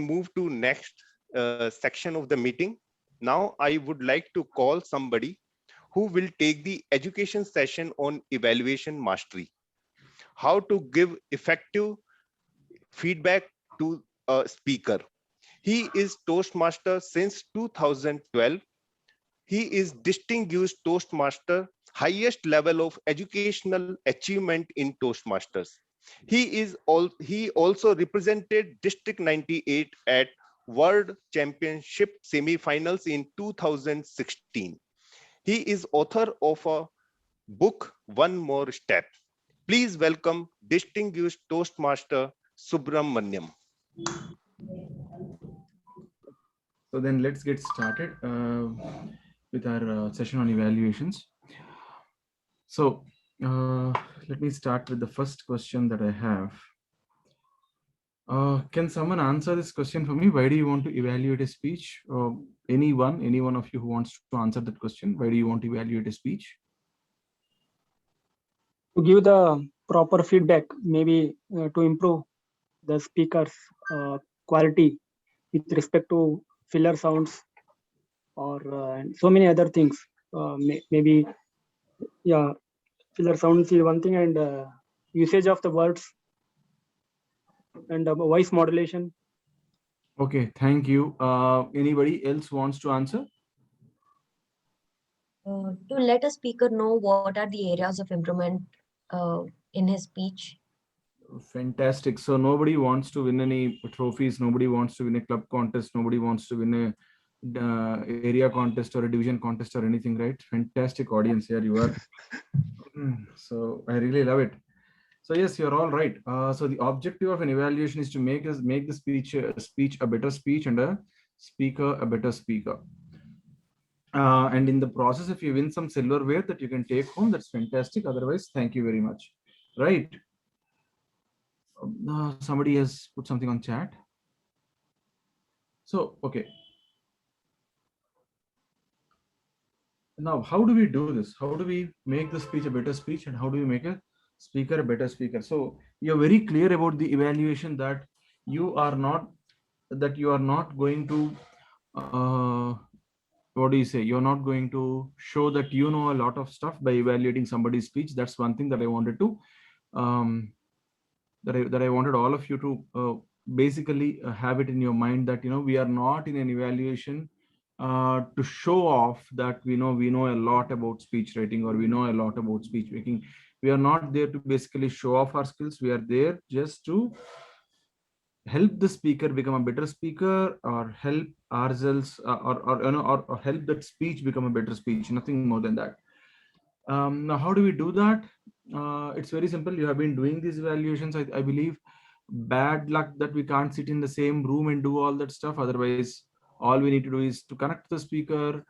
move to next section of the meeting. Now I would like to call somebody who will take the education session on evaluation mastery. How to give effective feedback to a speaker. He is Toastmaster since 2012. He is distinguished Toastmaster, highest level of educational achievement in Toastmasters. He also represented District 98 at World Championship semi-finals in 2016. He is author of a book, One More Step. Please welcome distinguished Toastmaster Subramanyam. So then let's get started with our session on evaluations. So let me start with the first question that I have. Can someone answer this question for me? Why do you want to evaluate a speech? Any one of you who wants to answer that question? Why do you want to evaluate a speech? To give the proper feedback, maybe to improve the speaker's quality with respect to filler sounds or so many other things. Maybe, yeah, filler sounds is one thing, and usage of the words and voice modulation. Okay, thank you. Anybody else wants to answer? To let a speaker know what are the areas of improvement in his speech. Fantastic. So nobody wants to win any trophies. Nobody wants to win a club contest. Nobody wants to win a area contest or a division contest or anything, right? Fantastic audience here you are. So I really love it. So yes, you're all right. So the objective of an evaluation is to make the speech a better speech and a speaker a better speaker. And in the process, if you win some silverware that you can take home, that's fantastic. Otherwise, thank you very much. Right. Somebody has put something on chat. So, okay. Now, how do we do this? How do we make the speech a better speech, and how do we make a speaker a better speaker? So you're very clear about the evaluation that you are not going to what do you say? You're not going to show that you know a lot of stuff by evaluating somebody's speech. That's one thing that I wanted to that I wanted all of you to basically have it in your mind, that we are not in an evaluation to show off that we know a lot about speech writing or we know a lot about speech making. We are not there to basically show off our skills. We are there just to help the speaker become a better speaker, or help ourselves or help that speech become a better speech. Nothing more than that. Now, how do we do that? It's very simple. You have been doing these evaluations. I believe bad luck that we can't sit in the same room and do all that stuff. Otherwise, all we need to do is to connect to the speaker,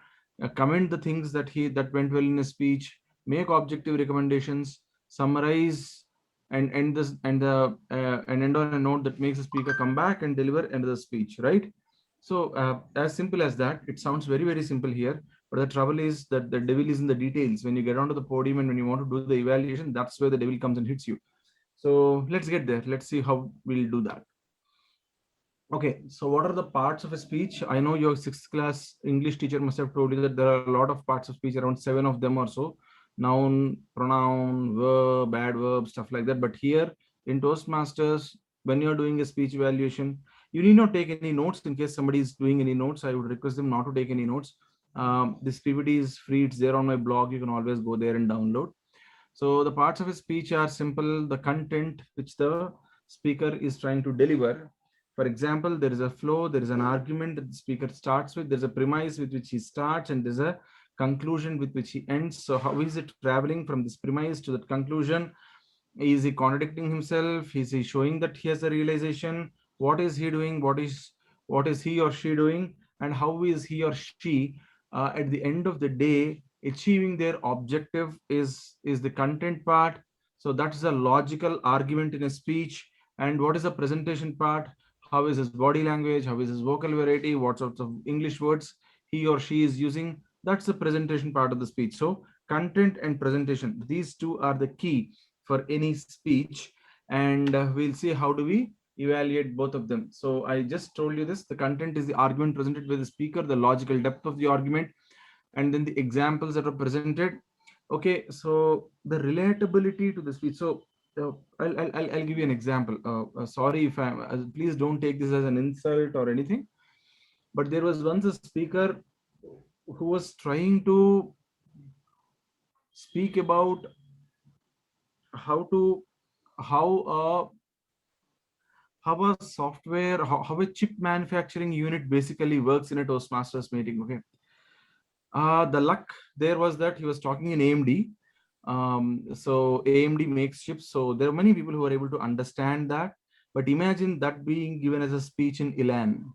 comment the things that went well in a speech, make objective recommendations, summarize, and end on a note that makes the speaker come back and deliver another speech. Right? So as simple as that. It sounds very, very simple here. But the trouble is that the devil is in the details. When you get onto the podium and when you want to do the evaluation, that's where the devil comes and hits you. So let's get there. Let's see how we'll do that. Okay, so what are the parts of a speech? I know your 6th class English teacher must have told you that there are a lot of parts of speech, around 7 of them or so. Noun, pronoun, verb, adverb, stuff like that. But here in Toastmasters, when you're doing a speech evaluation, you need not take any notes. In case somebody is doing any notes, I would request them not to take any notes. This PPT is free. It's there on my blog. You can always go there and download. So the parts of a speech are simple. The content which the speaker is trying to deliver. For example, there is a flow, there is an argument that the speaker starts with, there's a premise with which he starts, and there's a conclusion with which he ends. So how is it traveling from this premise to that conclusion? Is he contradicting himself? Is he showing that he has a realization? What is he doing? What is he or she doing? And how is he or she at the end of the day achieving their objective is the content part. So that's a logical argument in a speech. And what is the presentation part? How is his body language? How is his vocal variety? What sorts of English words he or she is using? That's the presentation part of the speech. So content and presentation, these two are the key for any speech. And we'll see how do we evaluate both of them. So I just told you this. The content is the argument presented by the speaker, the logical depth of the argument, and then the examples that are presented. Okay, so the relatability to the speech. So I'll give you an example. Sorry if I'm, please don't take this as an insult or anything. But there was once a speaker who was trying to speak about how a software, how a chip manufacturing unit basically works in a Toastmasters meeting. Okay. The luck there was that he was talking in AMD. So AMD makes chips. So there are many people who are able to understand that. But imagine that being given as a speech in Elan,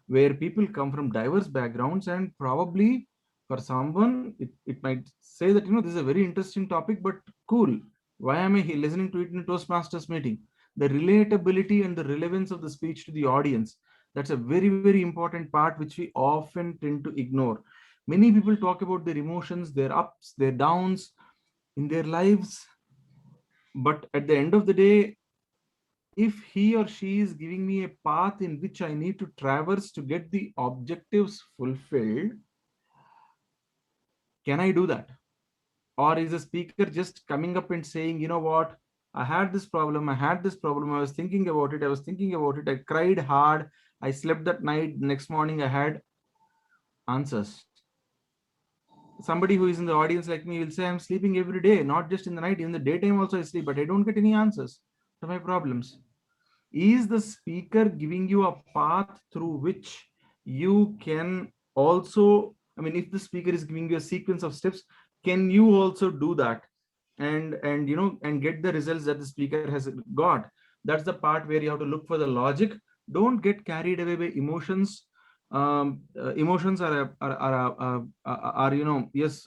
where people come from diverse backgrounds, and probably for someone, it might say that, this is a very interesting topic, but cool. Why am I listening to it in a Toastmasters meeting? The relatability and the relevance of the speech to the audience. That's a very, very important part, which we often tend to ignore. Many people talk about their emotions, their ups, their downs in their lives. But at the end of the day, if he or she is giving me a path in which I need to traverse to get the objectives fulfilled, can I do that? Or is the speaker just coming up and saying, you know what, I had this problem, I was thinking about it, I cried hard, I slept that night, next morning I had answers. Somebody who is in the audience like me will say, I'm sleeping every day, not just in the night, in the daytime also I sleep, but I don't get any answers to my problems. Is the speaker giving you a path through which you can also, if the speaker is giving you a sequence of steps, can you also do that and get the results that the speaker has got? That's the part where you have to look for the logic. Don't get carried away by emotions. Emotions are yes,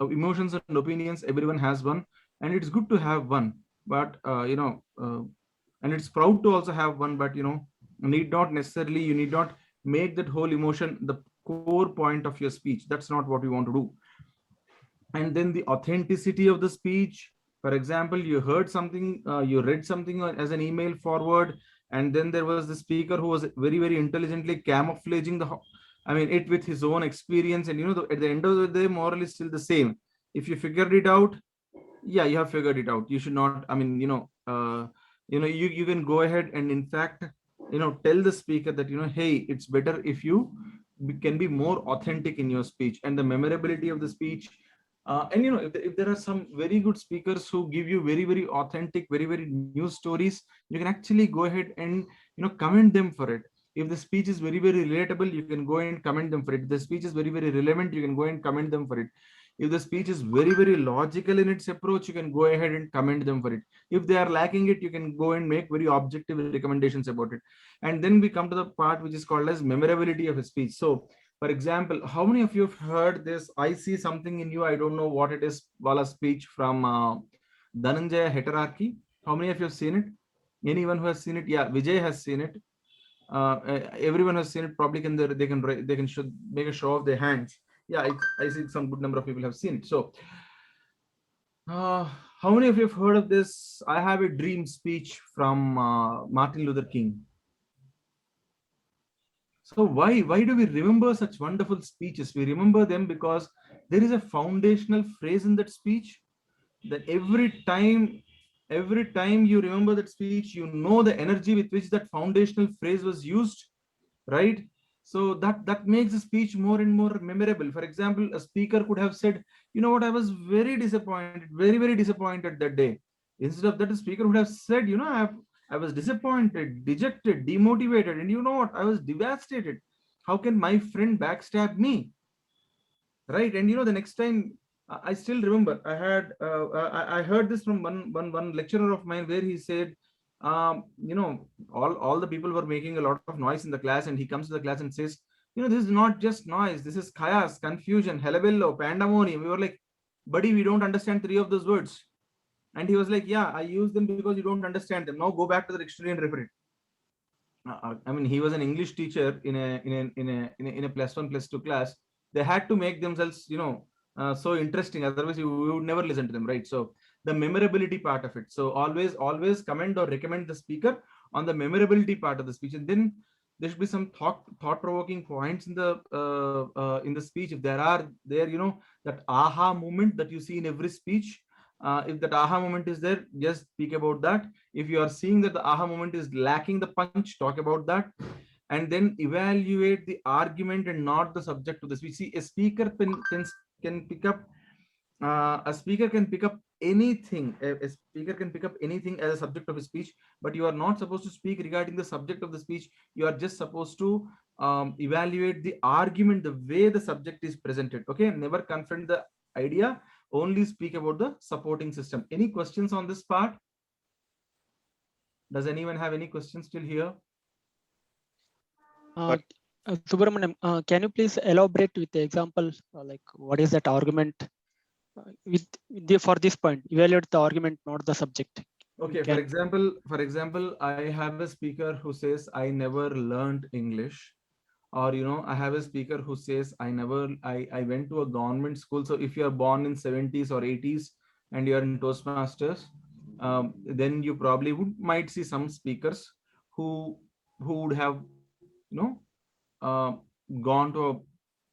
emotions and opinions, everyone has one, and it's good to have one, but and it's proud to also have one, but you need not make that whole emotion the core point of your speech. That's not what we want to do. And then the authenticity of the speech. For example, you heard something, you read something as an email forward, and then there was the speaker who was very, very intelligently camouflaging it with his own experience, and at the end of the day, moral is still the same. If you figured it out, yeah, you have figured it out. You should not, you can go ahead and in fact, tell the speaker that, hey, it's better if you can be more authentic in your speech. And the memorability of the speech, and if there are some very good speakers who give you very, very authentic, very, very new stories, you can actually go ahead and commend them for it. If the speech is very, very relatable, you can go and commend them for it. If the speech is very, very relevant, you can go and commend them for it. If the speech is very, very logical in its approach, you can go ahead and commend them for it. If they are lacking it, you can go and make very objective recommendations about it. And then we come to the part which is called as memorability of a speech. So, for example, how many of you have heard this, I see something in you, I don't know what it is, Wala speech from Dhananjaya Heterarchy? How many of you have seen it? Anyone who has seen it? Yeah, Vijay has seen it. Everyone has seen it. Probably they can should make a show of their hands. Yeah, I see some good number of people have seen it. So, how many of you have heard of this? I have a dream speech from Martin Luther King. So why do we remember such wonderful speeches? We remember them because there is a foundational phrase in that speech that every time you remember that speech, you know the energy with which that foundational phrase was used, right? So that makes the speech more and more memorable. For example, a speaker could have said, you know what, I was very disappointed, very, very disappointed that day. Instead of that, the speaker would have said, I was disappointed, dejected, demotivated, and you know what, I was devastated. How can my friend backstab me? Right? And the next time, I still remember, I heard this from one lecturer of mine, where he said, all the people were making a lot of noise in the class, and he comes to the class and says, this is not just noise, this is chaos, confusion, helabello, pandemonium. We were like, buddy, we don't understand 3 of those words. And he was like, yeah, I use them because you don't understand them. Now go back to the dictionary and refer it. He was an English teacher in a +1, +2 class. They had to make themselves, so interesting. Otherwise, we would never listen to them, right? So the memorability part of it. So always commend or recommend the speaker on the memorability part of the speech, and then there should be some thought-provoking points in the speech. If there are there, that aha moment that you see in every speech, if that aha moment is there, just speak about that. If you are seeing that the aha moment is lacking the punch, talk about that. And then evaluate the argument and not the subject of the speech. See, a speaker can pick up a speaker can pick up anything. A speaker can pick up anything as a subject of a speech, but you are not supposed to speak regarding the subject of the speech. You are just supposed to evaluate the argument, the way the subject is presented. Okay, never confront the idea, only speak about the supporting system. Any questions on this part? Does anyone have any questions still here? Subramanyam, can you please elaborate with the example, like what is that argument for this point? Evaluate the argument, not the subject. Okay, for example, I have a speaker who says, I never learned English. Or, I have a speaker who says, I went to a government school. So if you are born in 70s or 80s and you are in Toastmasters, then you probably might see some speakers who would have, uh, gone to a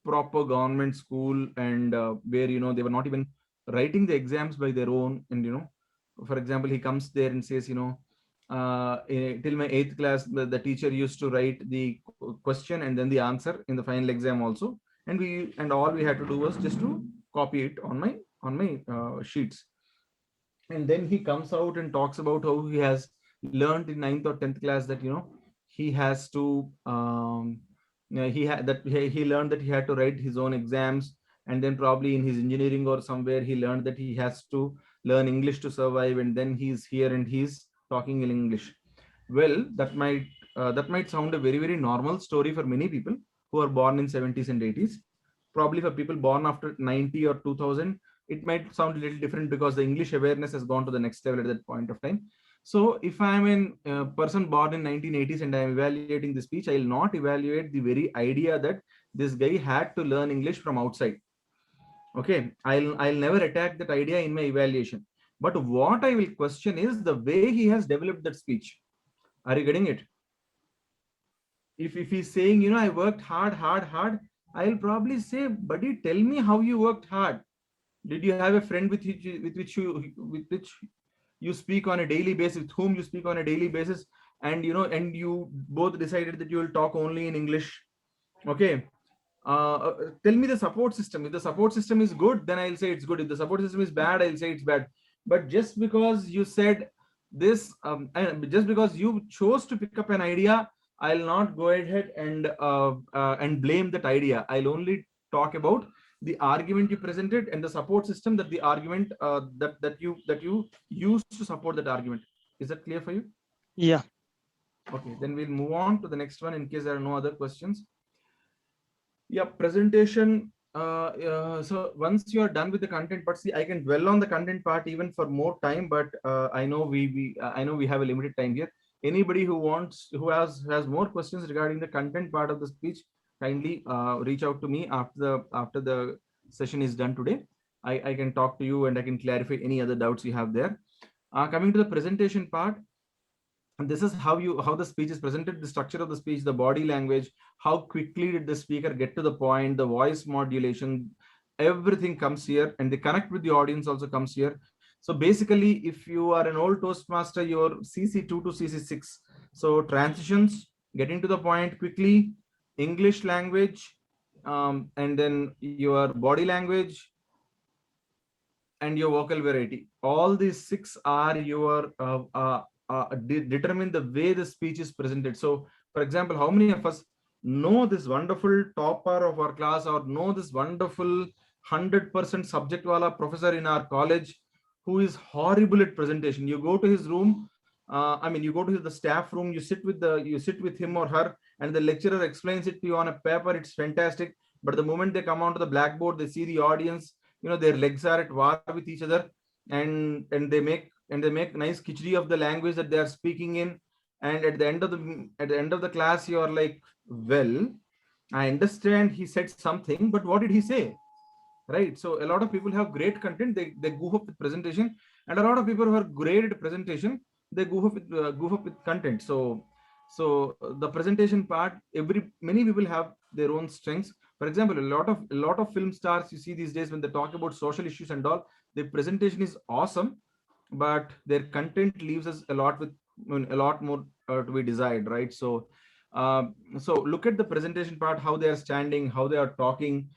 proper government school, and where, they were not even writing the exams by their own. And, for example, he comes there and says, till my 8th class, the teacher used to write the question and then the answer in the final exam also. And all we had to do was just to copy it on my sheets. And then he comes out and talks about how he has learned in 9th or 10th class that, he has to, he learned that he had to write his own exams. And then probably in his engineering or somewhere, he learned that he has to learn English to survive. And then he's here and he's talking in English. Well, that might sound a very, very normal story for many people who are born in 70s and 80s. Probably for people born after 90 or 2000, it might sound a little different because the English awareness has gone to the next level at that point of time. So if I'm a person born in 1980s and I'm evaluating the speech, I'll not evaluate the very idea that this guy had to learn English from outside. Okay, I'll never attack that idea in my evaluation. But what I will question is the way he has developed that speech. Are you getting it? If he's saying, I worked hard, I'll probably say, buddy, tell me how you worked hard. Did you have a friend with which you speak on a daily basis, with whom you speak on a daily basis, and you both decided that you will talk only in English? Okay. Tell me the support system. If the support system is good, then I'll say it's good. If the support system is bad, I'll say it's bad. But just because you said this, and just because you chose to pick up an idea, I'll not go ahead and blame that idea. I'll only talk about the argument you presented and the support system that the argument that you used to support that argument. Is that clear for you? Yeah. Okay, then we'll move on to the next one in case there are no other questions. Yeah, presentation. So once you are done with the content part, see, I can dwell on the content part even for more time, but I know we have a limited time here. Anybody who has more questions regarding the content part of the speech, kindly reach out to me after the session is done today. I can talk to you and I can clarify any other doubts you have there. Coming to the presentation part, and this is how the speech is presented, the structure of the speech, the body language, how quickly did the speaker get to the point, the voice modulation, everything comes here, and the connect with the audience also comes here. So basically, if you are an old Toastmaster, you're CC2 to CC6. So transitions, getting to the point quickly, English language, and then your body language, and your vocal variety. All these 6 are your determine the way the speech is presented. So, for example, how many of us know this wonderful topper of our class, or know this wonderful 100% subject wala professor in our college who is horrible at presentation? You go to his room, you go to the staff room, you sit with him or her, and the lecturer explains it to you on a paper. It's fantastic. But the moment they come onto the blackboard, they see the audience, their legs are at war with each other, and they make nice khichdi of the language that they are speaking in. And at the end of the class, you are like, well, I understand he said something, but what did he say? Right? So a lot of people have great content, they goof up with presentation, and a lot of people who are great at presentation, they goof up with content. So the presentation part, many people have their own strengths. For example, a lot of film stars you see these days, when they talk about social issues and all, the presentation is awesome, but their content leaves us a lot with, I mean, a lot more to be desired, right? So look at the presentation part, how they are standing, how they are talking.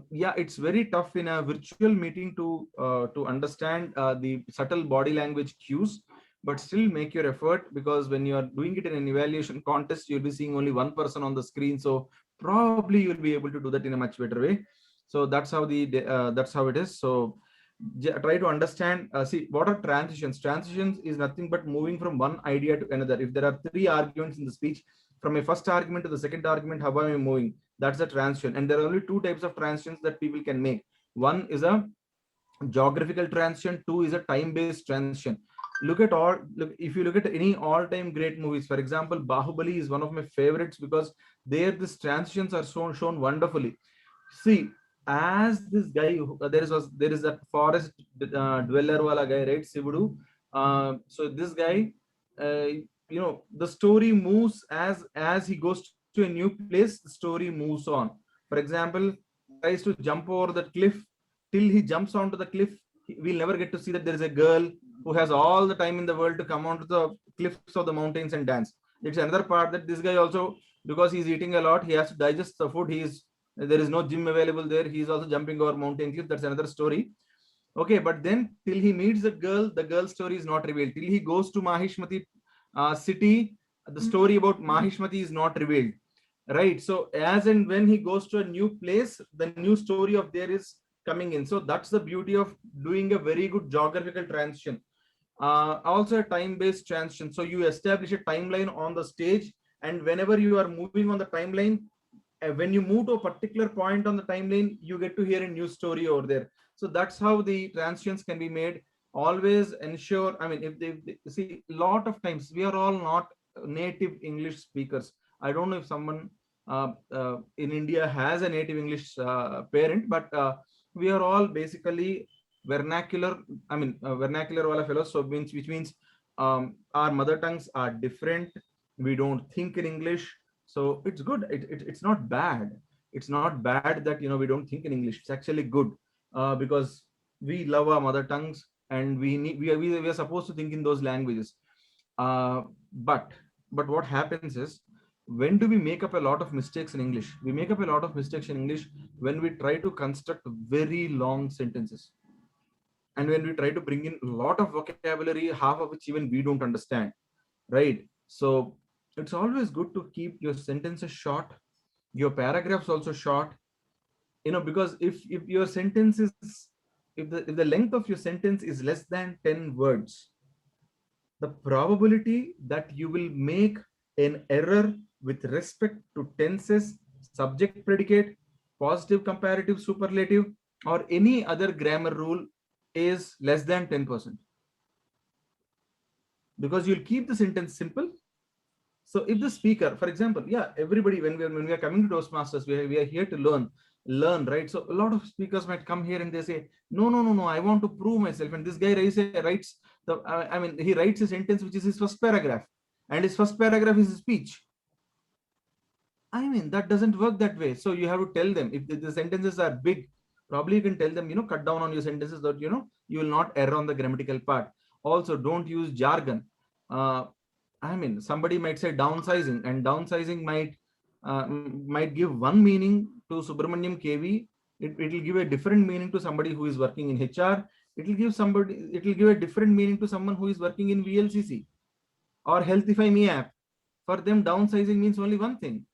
Yeah, it's very tough in a virtual meeting to understand the subtle body language cues, but still make your effort, because when you are doing it in an evaluation contest, you'll be seeing only one person on the screen, so probably you'll be able to do that in a much better way. So that's how it is. So try to understand, see what are transitions is nothing but moving from one idea to another. If there are three arguments in the speech, from a first argument to the second argument, how am I moving? That's a transition. And there are only two types of transitions that people can make. One is a geographical transition, two is a time-based transition. Look, if you look at any all-time great movies, for example, Bahubali is one of my favorites, because there these transitions are shown wonderfully. See, as this guy, there is that forest dweller wala guy, right, Sivudu. So this guy, the story moves as he goes to a new place, the story moves on. For example, tries to jump over the cliff. Till he jumps onto the cliff, we'll never get to see that there is a girl who has all the time in the world to come onto the cliffs of the mountains and dance. It's another part that this guy also, because he's eating a lot, he has to digest the food. There is no gym available there. He's also jumping over mountain cliff. That's another story. Okay, but then till he meets the girl's story is not revealed. Till he goes to Mahishmati city, the story about Mahishmati is not revealed. Right. So as and when he goes to a new place, the new story of there is coming in. So that's the beauty of doing a very good geographical transition. Also a time-based transition. So you establish a timeline on the stage, and whenever you are moving on the timeline, when you move to a particular point on the timeline, you get to hear a new story over there. So that's how the transitions can be made. Always ensure, I mean, if they see, a lot of times we are all not native English speakers. I don't know if someone in India has a native English parent, but we are all basically vernacular. I mean, vernacular wala fellows. So which means our mother tongues are different. We don't think in English. So it's good. It's not bad. It's not bad that we don't think in English. It's actually good, because we love our mother tongues, and we are supposed to think in those languages. But what happens is, when do we make up a lot of mistakes in English? We make up a lot of mistakes in English when we try to construct very long sentences, and when we try to bring in a lot of vocabulary, half of which even we don't understand, right? So it's always good to keep your sentences short, your paragraphs also short, because if your sentence is, if the length of your sentence is less than 10 words, the probability that you will make an error with respect to tenses, subject predicate, positive comparative superlative, or any other grammar rule is less than 10%, because you'll keep the sentence simple. So if the speaker, for example, everybody, when we are coming to Toastmasters, we are here to learn, right? So a lot of speakers might come here and they say, no, I want to prove myself. And this guy he writes a sentence which is his first paragraph, and his first paragraph is his speech. I mean, that doesn't work that way. So you have to tell them, if the sentences are big, probably you can tell them, cut down on your sentences, that you will not err on the grammatical part. Also, don't use jargon. I mean, somebody might say downsizing, and downsizing might give one meaning to Subramanyam KV. It will give a different meaning to somebody who is working in HR. It will give a different meaning to someone who is working in VLCC or Healthify Me app. For them, downsizing means only one thing: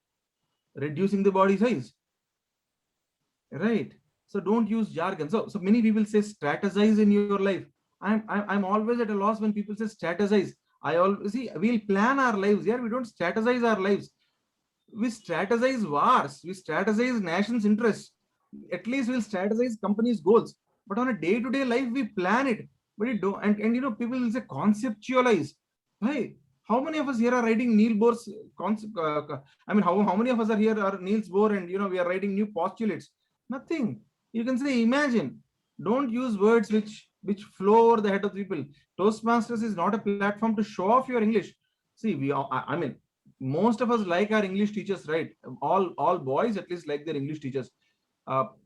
reducing the body size, right? So don't use jargon. So many people say strategize in your life. I'm always at a loss when people say strategize. I always see, we'll plan our lives. Yeah, we don't strategize our lives. We strategize wars. We strategize nation's interests. At least we'll strategize companies' goals. But on a day-to-day life, we plan it. But it don't. And people will say conceptualize. Hey, how many of us here are writing Niels Bohr's I mean, how many of us are here are Niels Bohr, and we are writing new postulates? Nothing. You can say imagine. Don't use words which which flow over the head of the people. Toastmasters is not a platform to show off your English. See, I mean, most of us like our English teachers, right? All boys at least like their English teachers.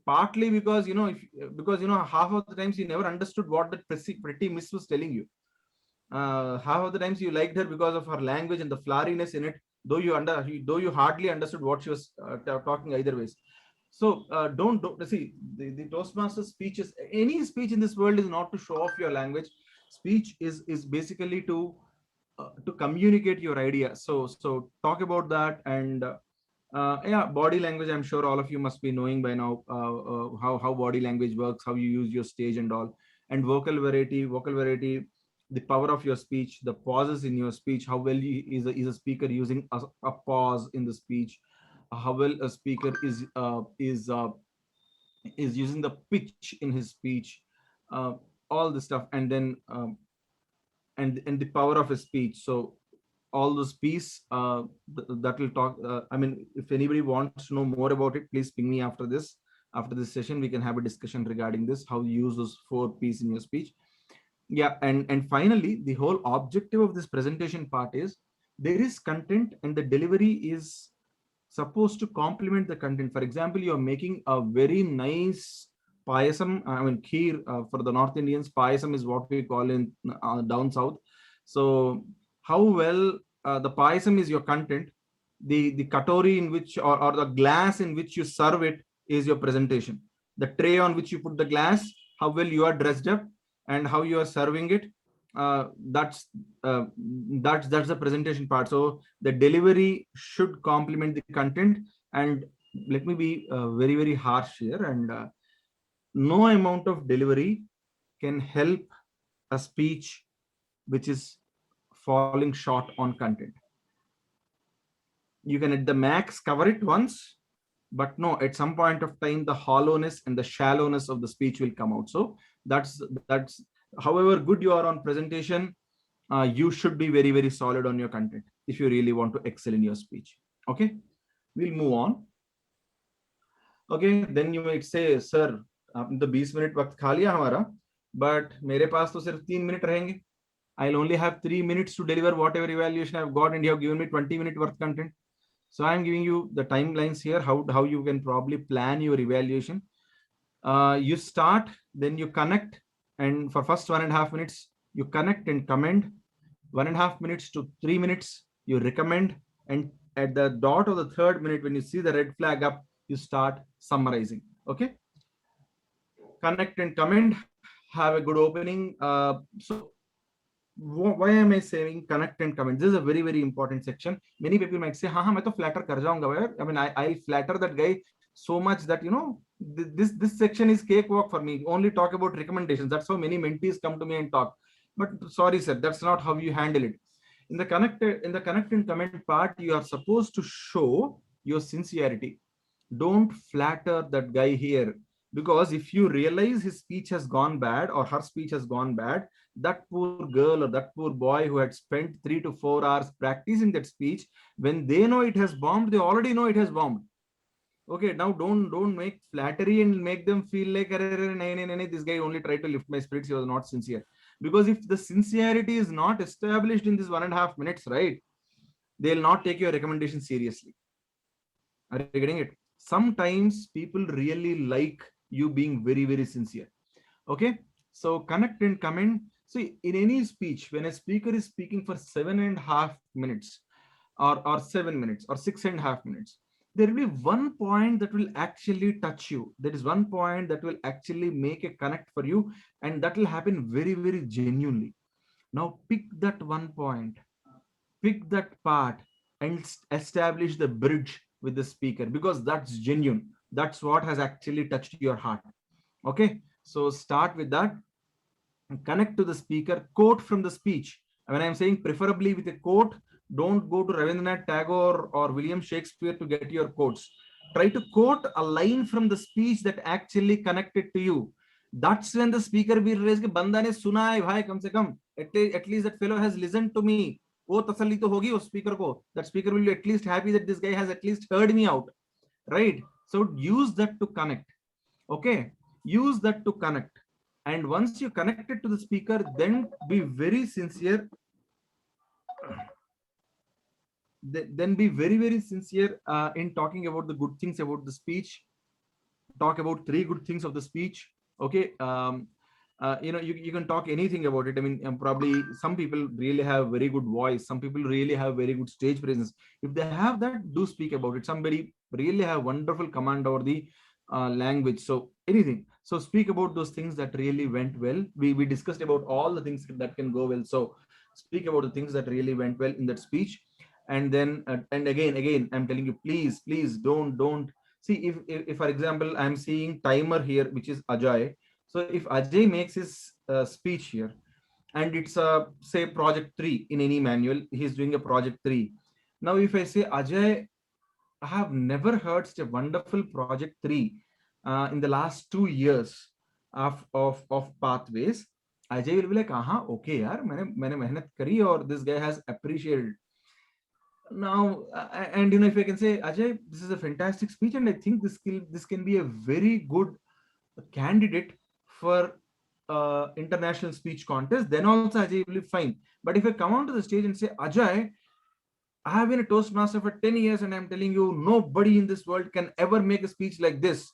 Partly because because half of the times you never understood what that pretty miss was telling you. Half of the times you liked her because of her language and the floweliness in it, though you hardly understood what she was talking either ways. So don't see the Toastmaster speeches. Any speech in this world is not to show off your language. Speech is basically to communicate your idea. So talk about that. And yeah, body language, I'm sure all of you must be knowing by now how body language works, how you use your stage and all. And vocal variety, the power of your speech, the pauses in your speech, how well is a speaker using a pause in the speech, how well a speaker is using the pitch in his speech, all this stuff. And then and the power of his speech. So all those piece that will talk. I mean, if anybody wants to know more about it, please ping me after this session. We can have a discussion regarding this, how you use those 4 P's in your speech. Yeah, and finally, the whole objective of this presentation part is there is content and the delivery is supposed to complement the content. For example, you are making a very nice payasam. I mean, kheer for the North Indians. Payasam is what we call in down south. So how well the payasam is your content, the katori in which or the glass in which you serve it is your presentation. The tray on which you put the glass, how well you are dressed up and how you are serving it, that's the presentation part. So the delivery should complement the content. And let me be very, very harsh here, and no amount of delivery can help a speech which is falling short on content. You can at the max cover it once, but no, at some point of time the hollowness and the shallowness of the speech will come out. So that's however good you are on presentation, you should be very, very solid on your content if you really want to excel in your speech. Okay, we'll move on. Okay, then you might say, sir, आपने तो 20 minute वक्त खा लिया हमारा, but मेरे पास तो सिर्फ 3 minute रहेंगे. I'll only have 3 minutes to deliver whatever evaluation I've got, and you have given me 20-minute worth content. So I'm giving you the timelines here, how you can probably plan your evaluation. You start, then you connect, and for first 1.5 minutes, you connect and commend. 1.5 minutes to 3 minutes, you recommend, and at the dot of the 3rd minute, when you see the red flag up, you start summarizing. Okay, connect and commend, have a good opening. So why am I saying connect and comment? This is a very, very important section. Many people might say, हाँ मैं तो flatter कर जाऊंगा. I mean, I'll flatter that guy so much that this section is cakewalk for me. Only talk about recommendations. That's how many mentees come to me and talk. But sorry, sir, that's not how you handle it. In the connect and comment part, you are supposed to show your sincerity. Don't flatter that guy here, because if you realize his speech has gone bad or her speech has gone bad, that poor girl or that poor boy who had spent 3 to 4 hours practicing that speech, when they know it has bombed, they already know it has bombed. Okay, now don't make flattery and make them feel like this guy only tried to lift my spirits, he was not sincere. Because if the sincerity is not established in this 1.5 minutes, right, they'll not take your recommendation seriously. Are you getting it? Sometimes people really like you being very, very sincere. Okay, so connect and comment. See, in any speech, when a speaker is speaking for 7.5 minutes or 7 minutes or 6.5 minutes, there will be one point that will actually touch you. There is one point that will actually make a connect for you, and that will happen very, very genuinely. Now pick that one point, pick that part, and establish the bridge with the speaker, because that's genuine. That's what has actually touched your heart. Okay, so start with that. Connect to the speaker, quote from the speech. When I'm saying preferably with a quote, don't go to Rabindranath Tagore or William Shakespeare to get your quotes. Try to quote a line from the speech that actually connected to you. That's when the speaker will realize कि बंदा ने सुना है भाई, कम से कम at least that fellow has listened to me. वो तसल्ली तो होगी उस speaker को. That speaker will be at least happy that this guy has at least heard me out, right? So use that to connect. Okay, use that to connect. And once you connect it to the speaker, then be very sincere. Then be very, very sincere in talking about the good things about the speech. Talk about 3 good things of the speech. Okay. You can talk anything about it. I mean, probably some people really have very good voice. Some people really have very good stage presence. If they have that, do speak about it. Somebody really have wonderful command over the language. So anything. So speak about those things that really went well. We discussed about all the things that can go well. So speak about the things that really went well in that speech. And then, and again, I'm telling you, please don't see if for example, I'm seeing timer here, which is Ajay. So if Ajay makes his speech here, and it's a say project 3 in any manual, he's doing a project 3. Now, if I say, Ajay, I have never heard such a wonderful project 3 in the last 2 years of pathways. Ajay will be like, okay, yaar, मैंने मेहनत करी और this guy has appreciated. Now, and if I can say, Ajay, this is a fantastic speech, and I think this can be a very good candidate for international speech contest, then also Ajay will be fine. But if I come onto the stage and say, Ajay, I have been a Toastmaster for 10 years and I'm telling you, nobody in this world can ever make a speech like this.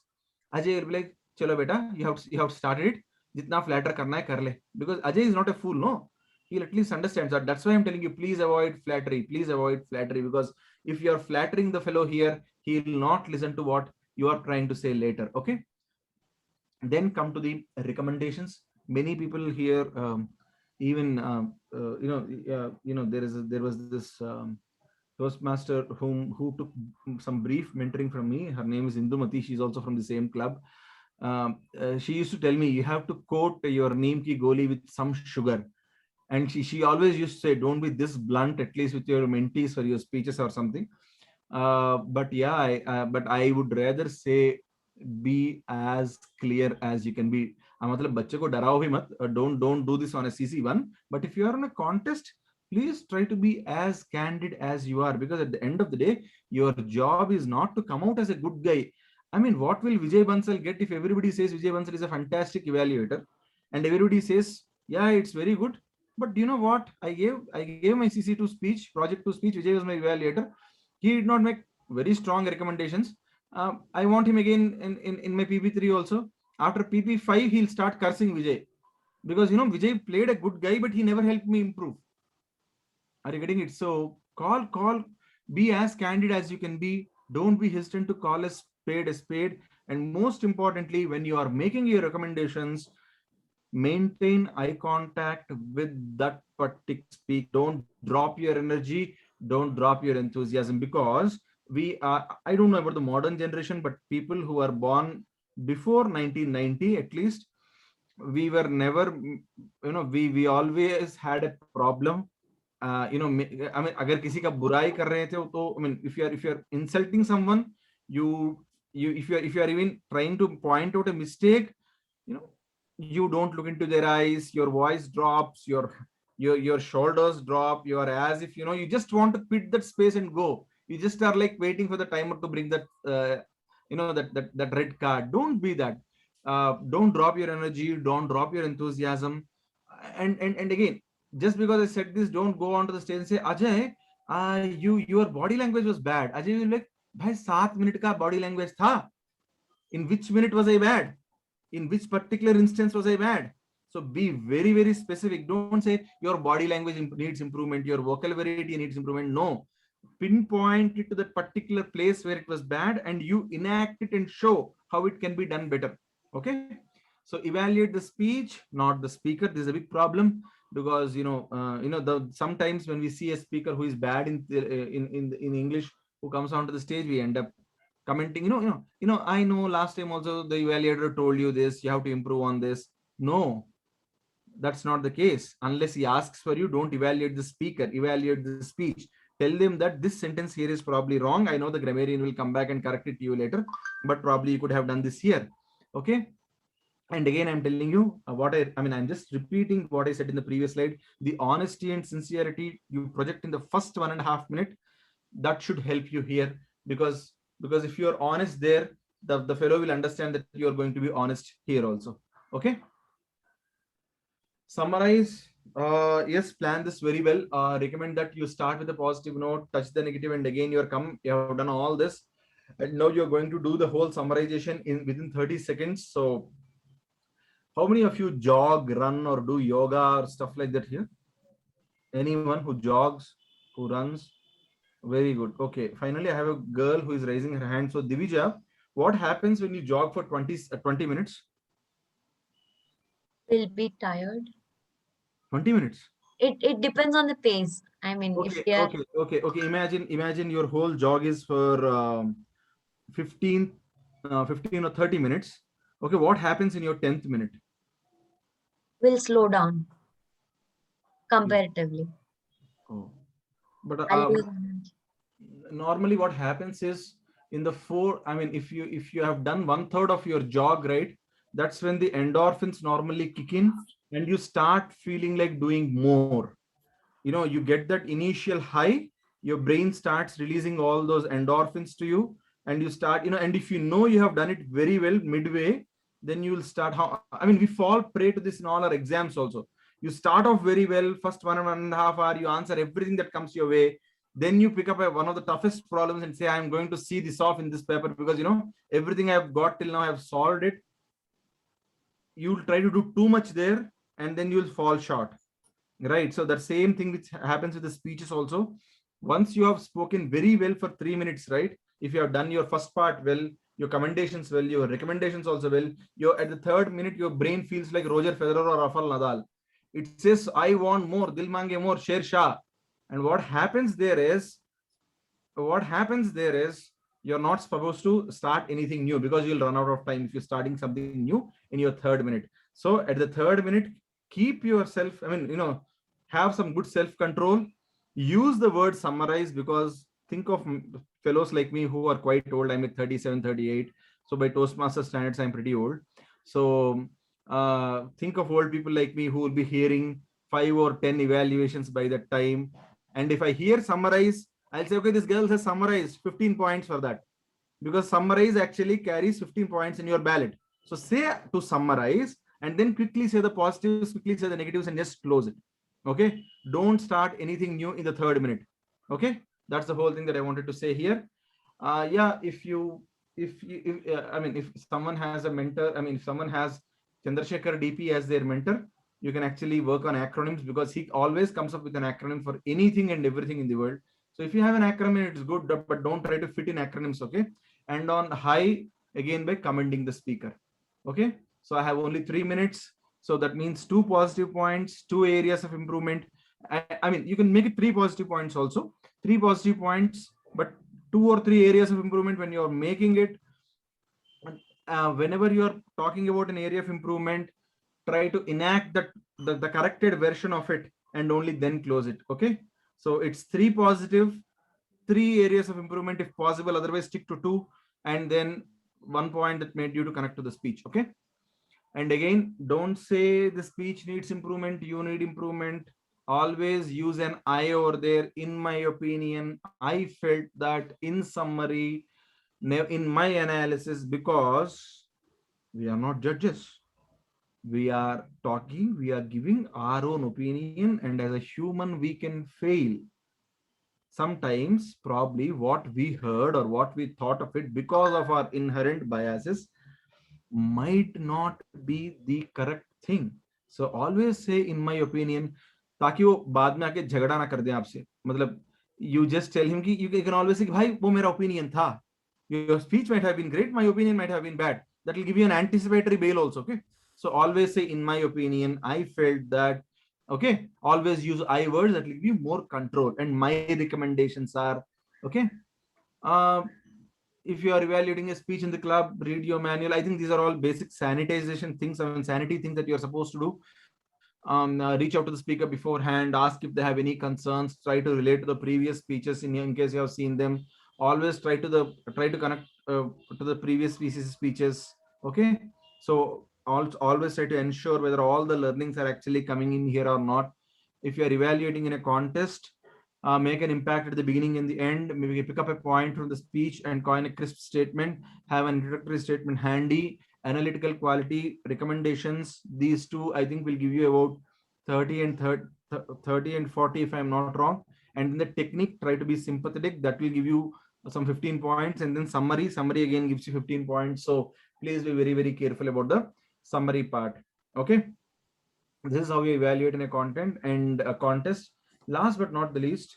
Ajay will be like, chalo beta, you have started it. Jitna flatter karna hai, kar le. Because Ajay is not a fool, no. He'll at least understand that. That's why I'm telling you, please avoid flattery. Please avoid flattery, because if you're flattering the fellow here, he will not listen to what you are trying to say later. Okay. Then come to the recommendations. Many people here, even there was this Toastmaster who took some brief mentoring from me. Her name is Indumati. She's also from the same club. She used to tell me, you have to coat your neem ki goli with some sugar. And she always used to say, don't be this blunt, at least with your mentees for your speeches or something. But yeah, but I would rather say, be as clear as you can be. मतलब बच्चे को डराओ भी मत. Don't do this on a CC1. But if you are on a contest, please try to be as candid as you are, because at the end of the day, your job is not to come out as a good guy. I mean, what will Vijay Bansal get if everybody says Vijay Bansal is a fantastic evaluator, and everybody says, yeah, it's very good. But you know what? I gave my CC2 speech, project 2 speech. Vijay was my evaluator. He did not make very strong recommendations. I want him again in my PP3 also. After PP5, he'll start cursing Vijay, because Vijay played a good guy, but he never helped me improve. Are you getting it? So be as candid as you can be. Don't be hesitant to call a spade. And most importantly, when you are making your recommendations, maintain eye contact with that particular speak. Don't drop your energy. Don't drop your enthusiasm, because I don't know about the modern generation, but people who are born before 1990, at least, we were never, we always had a problem. I mean, अगर किसी का बुराई कर रहे थे तो, I mean, if you're insulting someone, if you are even trying to point out a mistake, you don't look into their eyes, your voice drops, your shoulders drop, you are as if you just want to quit that space and go. You just are like waiting for the timer to bring that that red card. Don't be that. Don't drop your energy, don't drop your enthusiasm. And again, just because I said this, don't go onto the stage and say, Ajay, your body language was bad. Ajay will be like, bhai, 7 minute ka body language tha. In which minute was I bad? In which particular instance was I bad? So be very, very specific. Don't say your body language needs improvement, your vocabulary needs improvement. No, pinpoint it to that particular place where it was bad, and you enact it and show how it can be done better. Okay. So evaluate the speech, not the speaker. This is a big problem, because sometimes when we see a speaker who is bad in English, who comes onto the stage, we end up commenting, I know last time also the evaluator told you this, you have to improve on this. No, that's not the case. Unless he asks for you, don't evaluate the speaker, evaluate the speech. Tell them that this sentence here is probably wrong. I know the grammarian will come back and correct it to you later, but probably you could have done this here. Okay. And again, I'm telling you I'm just repeating what I said in the previous slide. The honesty and sincerity you project in the first 1.5 minutes, that should help you here, because if you're honest there, the fellow will understand that you're going to be honest here also. Okay. Summarize. Yes, plan this very well. Recommend that you start with a positive note, touch the negative, and again you have done all this, and now you're going to do the whole summarization in within 30 seconds. So, how many of you jog, run, or do yoga or stuff like that here? Anyone who jogs, who runs? Very good. Okay. Finally, I have a girl who is raising her hand. So, Divija, what happens when you jog for 20 minutes? Will be tired. 20 minutes. It depends on the pace. I mean, if Okay, we are okay. Imagine your whole jog is for 15, 15 or 30 minutes. Okay, what happens in your 10th minute? will slow down comparatively. Oh, but I'll lose energy. normally what happens is in the I mean, if you have done 1/3 of your jog, right, that's when the endorphins normally kick in and you start feeling like doing more. You get that initial high, your brain starts releasing all those endorphins to you, and you start, and if you have done it very well midway, then you will start. How I mean, we fall prey to this in all our exams also. You start off very well, first 1.5 hours, you answer everything that comes your way. Then you pick up one of the toughest problems and say, I'm going to see this off in this paper because everything I've got till now I've solved it. You'll try to do too much there, and then you'll fall short. Right. So that same thing which happens with the speeches also. Once you have spoken very well for 3 minutes, right? If you have done your first part well, your commendations well, your recommendations also well, you're at the 3rd minute, your brain feels like Roger Federer or Rafael Nadal. It says, I want more, Dil Mange more, Sher Shah. And what happens there is you're not supposed to start anything new because you'll run out of time if you're starting something new in your 3rd minute. So at the 3rd minute, keep yourself, have some good self-control. Use the word summarize, because think of fellows like me who are quite old. I'm at 37, 38. So by Toastmaster standards, I'm pretty old. So think of old people like me who will be hearing 5 or 10 evaluations by that time. And if I hear summarize, I'll say, okay, this girl has summarized 15 points for that, because summarize actually carries 15 points in your ballot. So say to summarize and then quickly say the positives, quickly say the negatives, and just close it. Okay. Don't start anything new in the 3rd minute. Okay. That's the whole thing that I wanted to say here. Yeah. If someone has a mentor, if someone has Chandrasekhar DP as their mentor, you can actually work on acronyms, because he always comes up with an acronym for anything and everything in the world. So if you have an acronym, it's good, but don't try to fit in acronyms. Okay. And on high, again, by commending the speaker. Okay. So I have only 3 minutes. So that means 2 positive points, 2 areas of improvement. I mean, you can make it 3 positive points also, 3 positive points, but 2 or 3 areas of improvement when you're making it. Whenever you're talking about an area of improvement, try to enact the corrected version of it and only then close it. Okay. So it's 3 positive, 3 areas of improvement if possible, otherwise stick to 2, and then 1 point that made you to connect to the speech. Okay. And again, don't say the speech needs improvement, you need improvement. Always use an I over there. In my opinion, I felt that, in summary, in my analysis, because we are not judges. We are talking, we are giving our own opinion, and as a human, we can fail. Sometimes, probably what we heard or what we thought of it because of our inherent biases might not be the correct thing. So always say, in my opinion, ताकि वो बाद में आके झगड़ा ना कर दे आपसे. मतलब you just tell him कि you can always say, भाई वो मेरा opinion था. Your speech might have been great, my opinion might have been bad. That will give you an anticipatory bail also. Okay. So always say, in my opinion, I felt that. Okay. Always use I words, that will give you more control. And my recommendations are, okay. If you are evaluating a speech in the club, read your manual. I think these are all basic sanitization things, sanity things that you're supposed to do. Reach out to the speaker beforehand, ask if they have any concerns, try to relate to the previous speeches in case you have seen them. Always try to connect to the previous speeches. Okay. So always try to ensure whether all the learnings are actually coming in here or not. If you are evaluating in a contest, make an impact at the beginning and the end. Maybe pick up a point from the speech and coin a crisp statement. Have an introductory statement handy. Analytical quality, recommendations. These 2, I think, will give you about 30 and 30 and 40, if I'm not wrong. And in the technique, try to be sympathetic. That will give you some 15 points. And then summary again gives you 15 points. So please be very, very careful about the summary part. Okay. This is how we evaluate in a content and a contest. Last but not the least,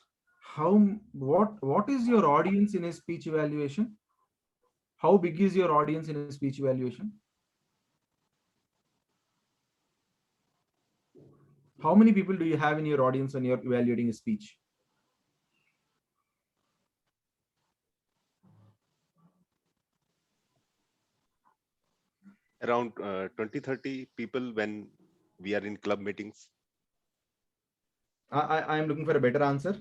what is your audience in a speech evaluation? How big is your audience in a speech evaluation? How many people do you have in your audience when you're evaluating a speech? Around 20-30 people when we are in club meetings. I am looking for a better answer.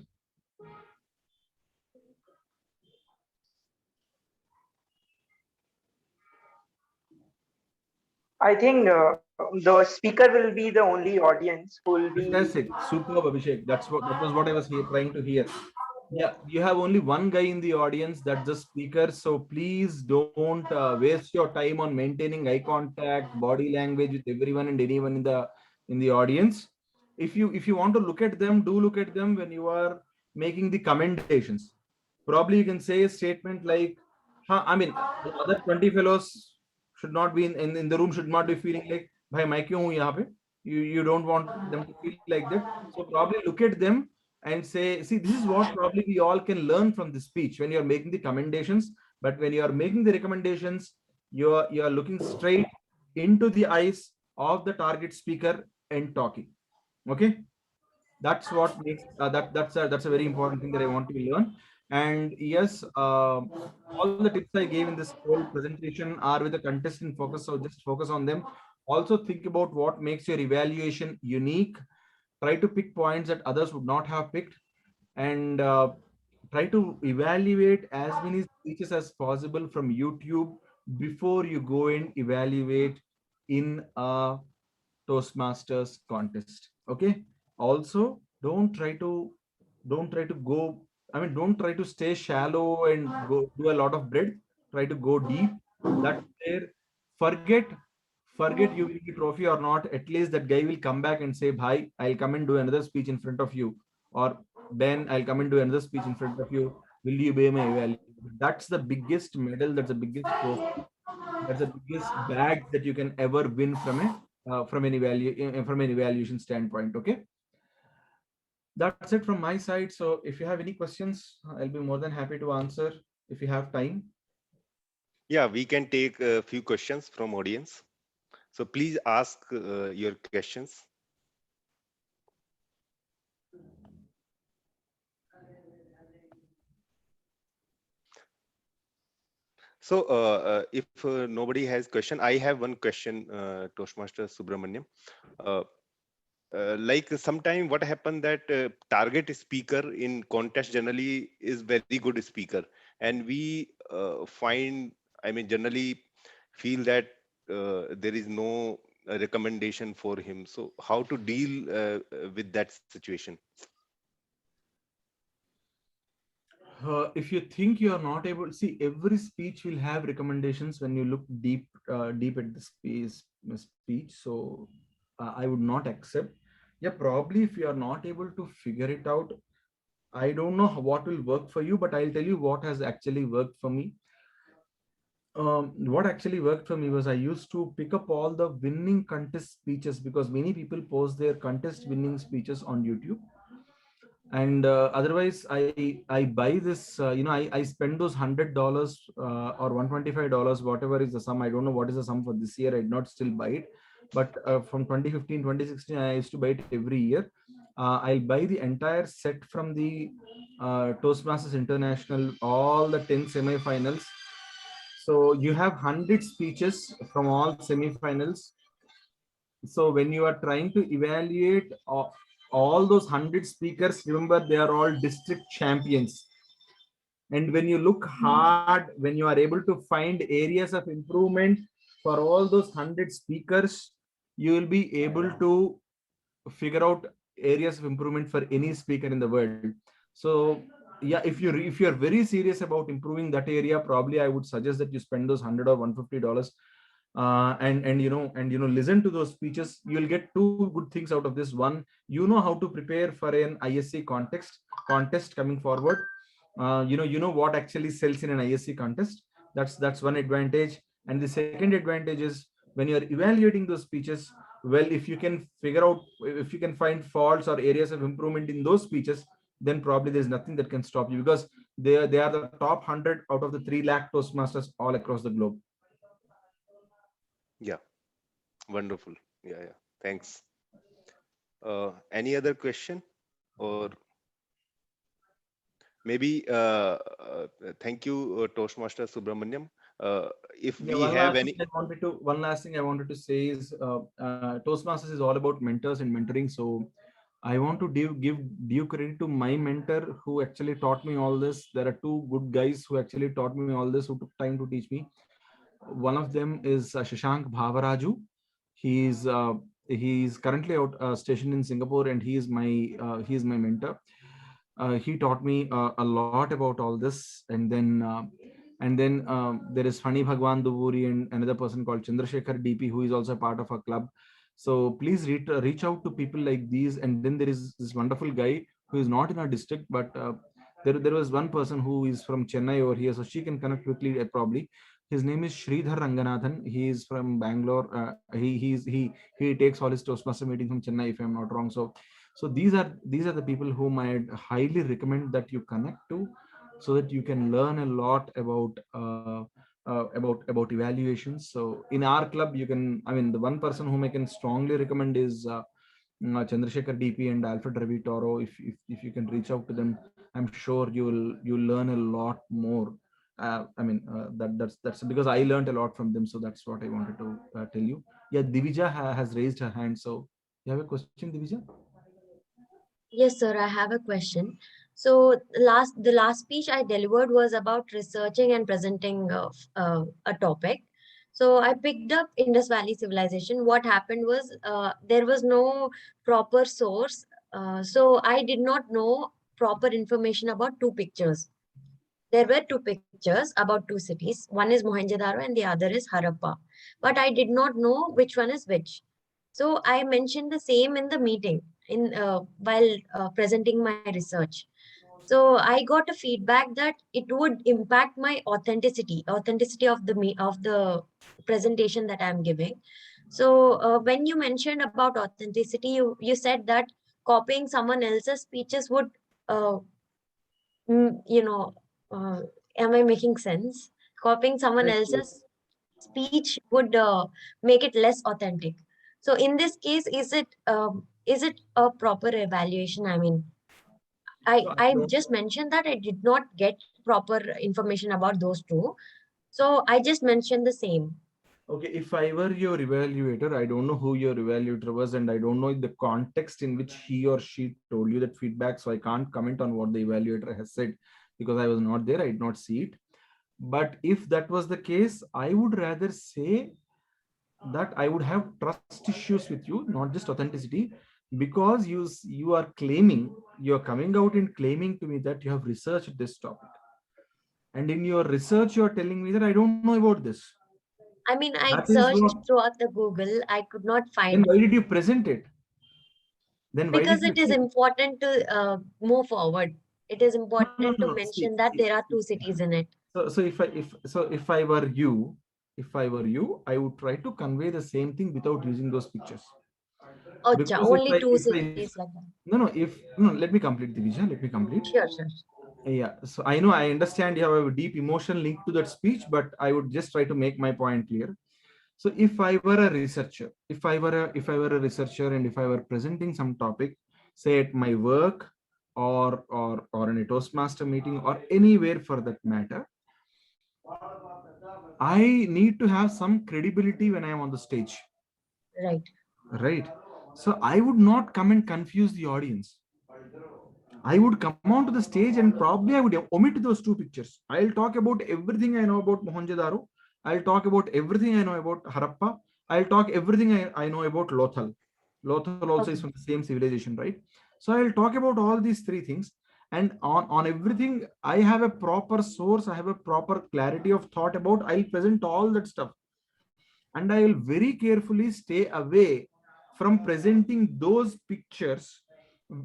I think the speaker will be the only audience who will be. Fantastic, superb, Abhishek. That was what I was trying to hear. Yeah, you have only one guy in the audience, that's the speaker. So please don't waste your time on maintaining eye contact, body language with everyone and anyone in the audience. If you want to look at them, do look at them when you are making the commendations. Probably you can say a statement like, huh, I mean, the other 20 fellows should not be in the room, should not be feeling like, bhai, main kyun hu yahan pe? You don't want them to feel like that. So probably look at them and say, see, this is what probably we all can learn from the speech when you're making the commendations. But when you are making the recommendations, you're looking straight into the eyes of the target speaker and talking. Okay, that's what makes that's a very important thing that I want to learn. And yes, all the tips I gave in this whole presentation are with the contestant focus, so just focus on them. Also think about what makes your evaluation unique. Try to pick points that others would not have picked, and try to evaluate as many speeches as possible from YouTube before you go and evaluate in a Toastmasters contest. Okay. Also, don't try to stay shallow and go do a lot of breadth. Try to go deep. That's where forget forget you win the trophy or not. At least that guy will come back and say, "Bhai, I'll come and do another speech in front of you," or "Ben, I'll come and do another speech in front of you. Will you be my evaluation?" That's the biggest medal. That's the biggest trophy. That's the biggest bag that you can ever win from an evaluation standpoint. Okay, that's it from my side. So if you have any questions, I'll be more than happy to answer if you have time. Yeah, we can take a few questions from audience. So please ask your questions. So if nobody has question, I have one question, Toastmaster Subramanyam. Uh, like sometime what happened that target speaker in contest generally is very good speaker, and we find, I mean, generally feel that there is no recommendation for him. So how to deal with that situation? If you think you are not able, see, every speech will have recommendations when you look deep at the speech. So I would not accept. Yeah, probably if you are not able to figure it out, I don't know what will work for you, but I'll tell you what has actually worked for me. What actually worked for me was I used to pick up all the winning contest speeches, because many people post their contest winning speeches on YouTube. And otherwise I buy this, I spend those $100 or $125, whatever is the sum. I don't know what is the sum for this year. I did not still buy it, but from 2015 2016 I used to buy it every year. I'll buy the entire set from the Toastmasters International, all the 10 semifinals. So you have 100 speeches from all semifinals. So when you are trying to evaluate all those 100 speakers, remember they are all district champions. And when you look hard, when you are able to find areas of improvement for all those 100 speakers, you will be able to figure out areas of improvement for any speaker in the world. So yeah, if you're very serious about improving that area, probably I would suggest that you spend those $100 or $150 and listen to those speeches. You'll get two good things out of this. One, you know how to prepare for an ISC contest coming forward. You know what actually sells in an ISC contest. That's one advantage. And the second advantage is, when you're evaluating those speeches, well, if you can figure out, if you can find faults or areas of improvement in those speeches, then probably there's nothing that can stop you, because they are the top 100 out of the 3 lakh Toastmasters all across the globe. Yeah, wonderful. Yeah, yeah. Thanks. Any other question? Or maybe thank you, Toastmaster Subramanyam. If Yeah, we have any, one last thing I wanted to say is, Toastmasters is all about mentors and mentoring. So I want to give due credit to my mentor who actually taught me all this. There are two good guys who actually taught me all this, who took time to teach me. One of them is Shashank Bhavaraju. He's currently out stationed in Singapore, and he is my mentor. He taught me a lot about all this. And then there is Fani Bhagwan Duburi and another person called Chandrasekhar DP, who is also a part of our club. So please reach out to people like these. And then there is this wonderful guy who is not in our district, but there was one person who is from Chennai over here, so she can connect quickly, probably. His name is Sridhar Ranganathan. He is from Bangalore. He takes all his Toastmaster meetings from Chennai, if I'm not wrong. So these are the people whom I'd highly recommend that you connect to, so that you can learn a lot about evaluations. So in our club, you can, I mean, the one person whom I can strongly recommend is Chandrasekhar DP and Alfred Ravi Toro. If you can reach out to them, I'm sure you'll learn a lot more. That's because I learned a lot from them. So that's what I wanted to tell you. Yeah, Divija has raised her hand. So you have a question, Divija? Yes, sir, I have a question. So the last speech I delivered was about researching and presenting a topic. So I picked up Indus Valley civilization. What happened was there was no proper source. So I did not know proper information about two pictures. There were two pictures about two cities. One is Mohenjo-daro and the other is Harappa. But I did not know which one is which. So I mentioned the same in the meeting in while presenting my research. So I got a feedback that it would impact my authenticity of the presentation that I'm giving. So when you mentioned about authenticity, you said that copying someone else's speeches would uh, you know, uh, am I making sense? Copying someone Yes, yes. else's speech would make it less authentic. So in this case, is it a proper evaluation? I mean, So I I don't. just mentioned that I did not get proper information about those two. So I just mentioned the same. Okay, if I were your evaluator, I don't know who your evaluator was, and I don't know the context in which he or she told you that feedback. So I can't comment on what the evaluator has said, because I was not there. I did not see it. But if that was the case, I would rather say that I would have trust issues with you, not just authenticity, because you are claiming, you are coming out and claiming to me that you have researched this topic, and in your research you are telling me that I don't know about this. I mean, I That is searched what. throughout the Google. I could not Then find why did you present it? Then why did because you it is say? important to move forward. It is No, no, important no, to no. mention that there are two cities in it. If I were you, I would try to convey the same thing without using those pictures. Acha, Because only two cities like that. no, let me complete the vision. Let me complete. Sure, sure. Yeah. So I know, I understand you have a deep emotion linked to that speech, but I would just try to make my point clear. So if I were a researcher, if I were a researcher, and if I were presenting some topic, say at my work, or in a Toastmaster meeting, or anywhere for that matter, I need to have some credibility when I am on the stage, Right. right? So I would not come and confuse the audience. I would come onto the stage and probably I would omit those two pictures. I'll talk about everything I know about Mohenjo-daro. I'll talk about everything I know about Harappa. I'll talk everything I know about Lothal. Lothal also is Okay. from the same civilization, right? So I'll talk about all these three things. And on everything, I have a proper source. I have a proper clarity of thought about. I'll present all that stuff. and I will very carefully stay away from presenting those pictures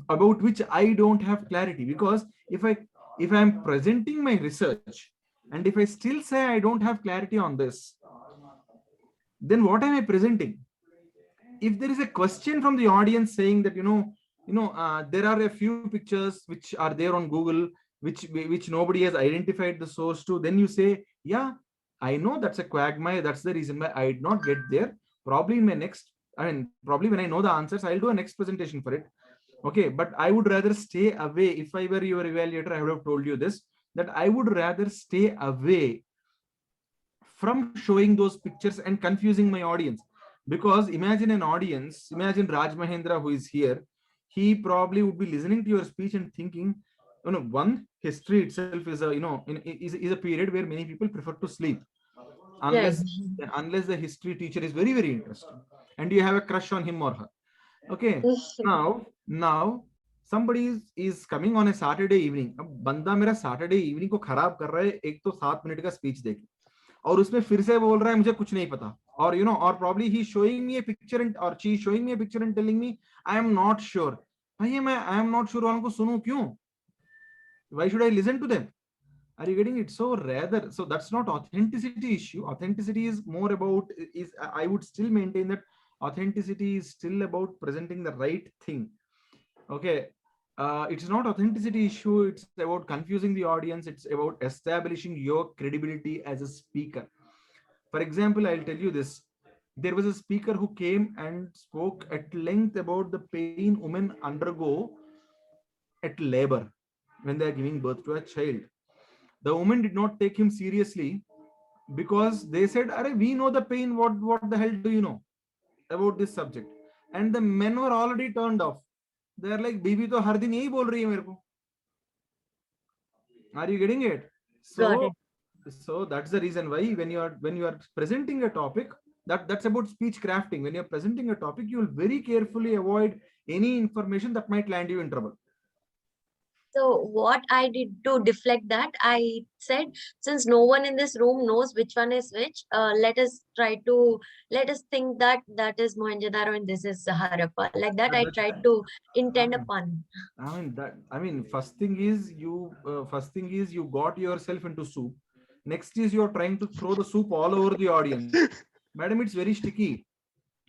about which I don't have clarity. Because if I am presenting my research and if I still say I don't have clarity on this, then what am I presenting? If there is a question from the audience saying that there are a few pictures which are there on Google which nobody has identified the source to, then you say, yeah, I know that's a quagmire, that's the reason why I did not get there. Probably in my next, probably when I know the answers, I'll do a next presentation for it. Okay, but I would rather stay away. If I were your evaluator, I would have told you this, that I would rather stay away from showing those pictures and confusing my audience. Because imagine an audience, imagine Raj Mahendra who is here, he probably would be listening to your speech and thinking, one, history itself is is a period where many people prefer to sleep Right. unless the history teacher is very, very interesting and you have a crush on him or her. Okay, now somebody is coming on a Saturday evening. अब बंदा मेरा Saturday evening को खराब कर रहा है, एक तो 7 मिनट का स्पीच देख और उसमें फिर से बोल रहा है मुझे कुछ नहीं पता, और और probably he showing me a picture and or she showing me a picture and telling me I am not sure. भाई मैं I am not sure वालों को सुनूं क्यों? Why should I listen to them? Are you getting it? So rather, so that's not authenticity issue. Authenticity is more about, I would still maintain that authenticity is still about presenting the right thing. Okay, it's not authenticity issue, it's about confusing the audience, it's about establishing your credibility as a speaker. For example, I'll tell you this. There was a speaker who came and spoke at length about the pain women undergo at labor when they are giving birth to a child. The women did not take him seriously because they said, we know the pain, what the hell do you know about this subject? And the men were already turned off. They're like, Bibi to har din yahi bol rahi hai mere ko. Are you getting it? Got it. So that's the reason why when you are presenting a topic, that's about speech crafting. When you're presenting a topic, you will very carefully avoid any information that might land you in trouble. So what I did to deflect that, I said, since no one in this room knows which one is which, let us think that that is Mohenjo-daro and this is Harappa. Like that, I tried to intend a pun. First thing is you got yourself into soup. Next is you're trying to throw the soup all over the audience. Madam, it's very sticky.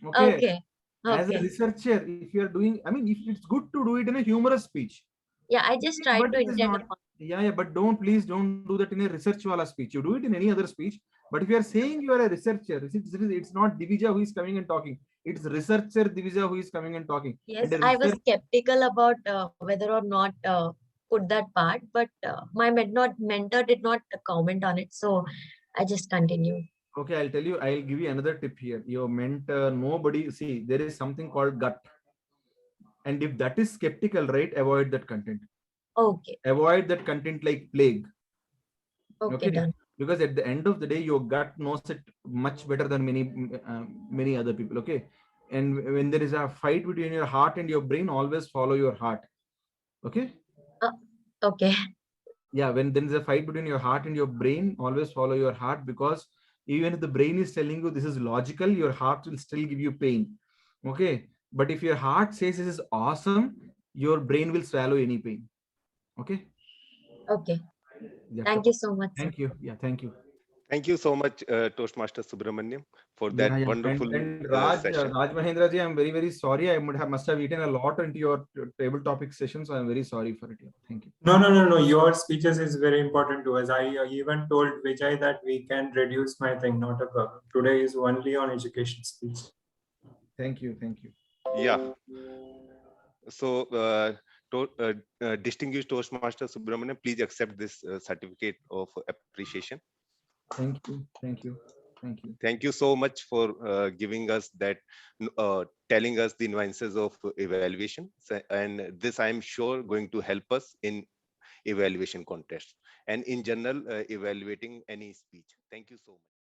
Okay. As a researcher, if you're doing, if it's good to do it in a humorous speech. Yeah, I just tried But to it is intend a not. pun. Yeah, but please don't do that in a research wala speech. You do it in any other speech. But if you are saying you are a researcher, it's not Divija who is coming and talking. It's researcher Divija who is coming and talking. Yes, And I was skeptical about whether or not put that part, but my mentor did not comment on it, so I just continued. Okay, I'll give you another tip here. Your mentor, nobody, see, there is something called gut. And if that is skeptical, right, avoid that content. Okay. Avoid that content like plague. Okay, done. Because at the end of the day, your gut knows it much better than many other people. Okay. And when there is a fight between your heart and your brain, always follow your heart. Okay. Okay. Yeah, when there is a fight between your heart and your brain, always follow your heart, because even if the brain is telling you this is logical, your heart will still give you pain. Okay. But if your heart says this is awesome, your brain will swallow any pain. Okay. Okay. That's Thank you so much. Thank you. Yeah, thank you. Thank you so much, Toastmaster Subramanyam, for that wonderful and Raj, session. Raj Mahendra ji, I'm very, very sorry. I must have eaten a lot into your table topic session, so I'm very sorry for it. Thank you. No. Your speeches is very important to us. I even told Vijay that we can reduce my thing, not a problem. Today is only on education speech. Thank you. Yeah. So, distinguished Toastmaster Subramanyam, please accept this certificate of appreciation. Thank you. Thank you so much for giving us that, telling us the nuances of evaluation. And this, I'm sure, going to help us in evaluation contest and in general evaluating any speech. Thank you so much.